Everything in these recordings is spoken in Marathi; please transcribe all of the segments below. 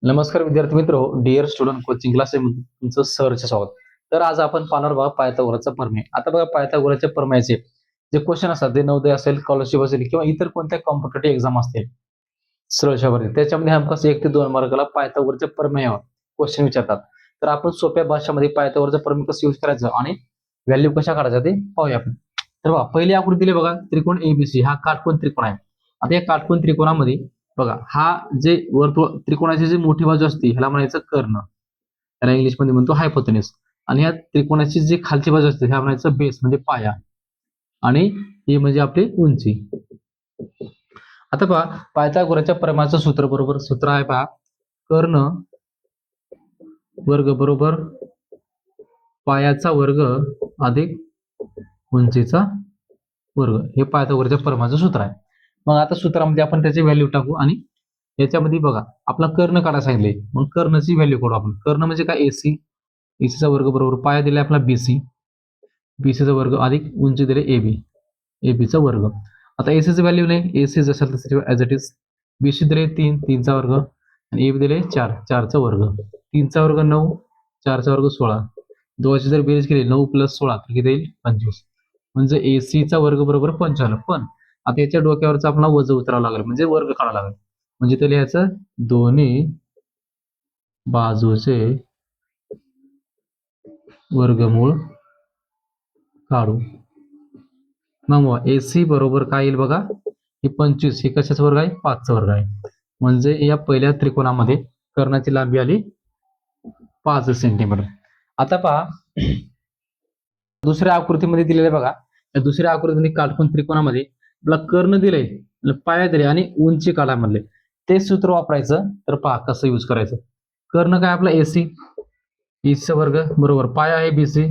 नमस्कार विद्यार्थी मित्र, डिअर स्टुडंट कोचिंग क्लासमध्ये तुमचं सहर्ष स्वागत. तर आज आपण पाहणार बघा पायथागोरसचा प्रमेय. आता बघा पायथागोरसच्या प्रमेयाचे जे क्वेश्चन असतात ते नवोदय असेल, स्कॉलरशिप असेल किंवा इतर कोणत्या कॉम्पिटेटिव्ह एक्झाम असतील सरळशावरती, त्याच्यामध्ये हमखास 1 ते 2 मार्काला पायथागोरसच्या प्रमेयावर क्वेश्चन विचारतात. तर आपण सोप्या भाषेमध्ये पायथागोरसचा प्रमेय कसं यूज करायचं आणि व्हॅल्यू कशा काढायच्या ते पाहूया आपण. तर बघा पहिली आकृती दिली बघा, त्रिकोण एबीसी हा काटकोन त्रिकोण आहे. आता या काटकोन त्रिकोणामध्ये बघा हा जे वर्तुळ त्रिकोणाची जी मोठी बाजू असते ह्याला म्हणायचं कर्ण, त्याला इंग्लिश मध्ये म्हणतो हायपोथेनस. आणि या त्रिकोणाची जी खालची बाजू असते ह्याला म्हणायचं बेस म्हणजे पाया, आणि ही म्हणजे आपली उंची. आता पहा पायथागोरसच्या प्रमेयाचं सूत्र बरोबर सूत्र आहे पहा, कर्ण वर्ग बरोबर पायाचा वर्ग अधिक उंचीचा वर्ग, हे पायथागोरसच्या प्रमेयाचं सूत्र आहे. मग आता सूत्रामध्ये आपण त्याची व्हॅल्यू टाकू आणि याच्यामध्ये बघा आपला कर्ण काढा सांगितले, मग कर्णची व्हॅल्यू काढू आपण. कर्ण म्हणजे काय, एसी, एसीचा वर्ग बरोबर पाया दिला आपला बीसी, बीसीचा वर्ग अधिक उंची दिले एबी, एबीचा वर्ग. आता एसीची व्हॅल्यू नाही, एसी जसं तसं ॲज इट इज. बीसी दिले 3, 3चा वर्ग, आणि एबी दिले 4, 4चा वर्ग. 3चा वर्ग 9, 4चा वर्ग 16. दोघांची जर बेरीज केली 9 + 16 तर किती येईल 25. म्हणजे एसीचा वर्ग बरोबर 55. पण आता याच्या डोक्यावरचा आपला वजन उतरावं लागेल, म्हणजे वर्ग काढावा लागेल. म्हणजे ते लिहायचं दोन्ही बाजूचे वर्गमूळ काढू. मग एसी बरोबर काय येईल बघा, हे 25, हे कशाचा वर्ग आहे, 5चा वर्ग आहे. म्हणजे या पहिल्या त्रिकोणामध्ये कर्णाची लांबी आली 5 सेंटीमीटर. आता पहा दुसऱ्या आकृतीमध्ये दिलेलं बघा, या दुसऱ्या आकृतीमध्ये काटकोन त्रिकोणामध्ये आपला कर्ण दिले, पाया दिले आणि उंची काढा म्हणले. ते सूत्र वापरायचं. तर पहा कसं यूज करायचं. कर्ण काय आपला एसी, एसीचा वर्ग बरोबर पाया आहे बीसी,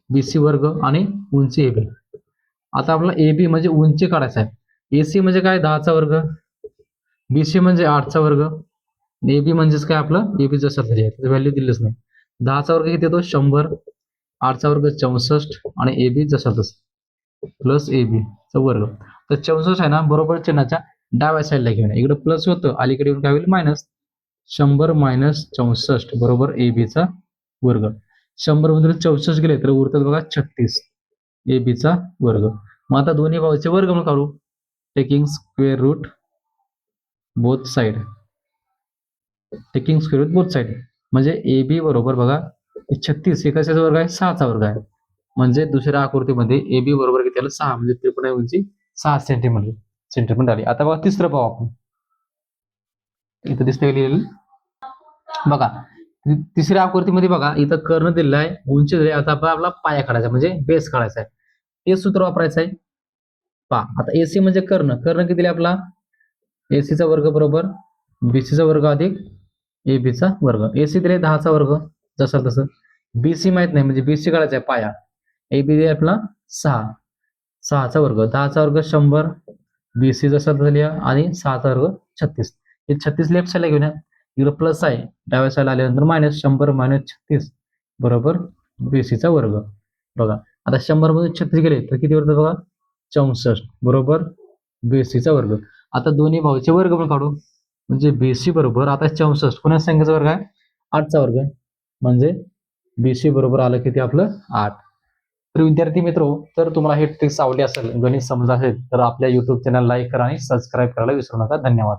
बीसी वर्ग आणि उंची एबी. आता आपला एबी म्हणजे उंची काढायचा आहे. एसी म्हणजे काय 10चा वर्ग, बीसी म्हणजे 8चा वर्ग, एबी म्हणजेच काय आपलं एबी जसं तरी व्हॅल्यू दिलीच नाही. 10चा वर्ग किती येतो 100, 8चा वर्ग 64 आणि एबी जसा तसं प्लस एबी चा वर्ग. तर 64 आहे ना बरोबर चिन्हाच्या डाव्या साईडला घेऊन इकडे प्लस होतं, अलीकडे येऊन काय होईल मायनस. 100 - 64 बरोबर एबीचा वर्ग. 100 मधून 64 गेले तर उरतात बघा 36, एबीचा वर्ग. मग आता दोन्ही बाजूचे वर्गमूळ काढू, taking square root both side, taking square root both side. म्हणजे एबी बरोबर बघा 36 हे कशाचा वर्ग आहे, 6चा वर्ग आहे. म्हणजे दुसऱ्या आकृतीमध्ये एबी बरोबर किती आलं 6, म्हणजे त्रिकोण उंची 6 सेंटीमीटर आली. आता बघा तिसरं पाहू आपण. इथं दिसतंय लिहिलेलं बघा, तिसऱ्या आकृतीमध्ये बघा इथं कर्ण दिलेला आहे, उंची दिली. आता आपला पाया काढायचा म्हणजे बेस काढायचा आहे. हे सूत्र वापरायचं आहे. पहा आता एसी म्हणजे कर्ण, कर्ण किती दिले आपला एसीचा वर्ग बरोबर बीसीचा वर्ग अधिक एबीचा वर्ग. एसी दिले 10चा वर्ग जसा तसं, बीसी माहित नाही म्हणजे बीसी काढायचा आहे पाया, एबी दिले आपला 6, 6चा वर्ग, 10चा वर्ग 100, बीसी जसा तसं लिहा आणि 6चा वर्ग 36. हे 36 लेफ्ट साईडला घेऊन या, इकडे प्लस आहे, डाव्या साईडला आल्यानंतर मायनस. 100 - 36 बरोबर बीसीचा वर्ग. बघा आता 100 मधून 36 गेले तर किती होतं बघा 64 बरोबर बीसीचा वर्ग. आता दोन्ही भाऊचे वर्गमूळ काढू, म्हणजे बीसी बरोबर आता 64 पुन्हा संख्येचा वर्ग आहे 8चा वर्ग, म्हणजे बीसी बरोबर आलं किती आपलं 8. तर विद्यार्थी मित्र, तर तुम्हाला हे ट्रिक्स आवडली असेल, गणित समजलं असेल तर आपल्या युट्यूब चॅनल लाईक करा आणि सबस्क्राईब करायला विसरू नका. धन्यवाद.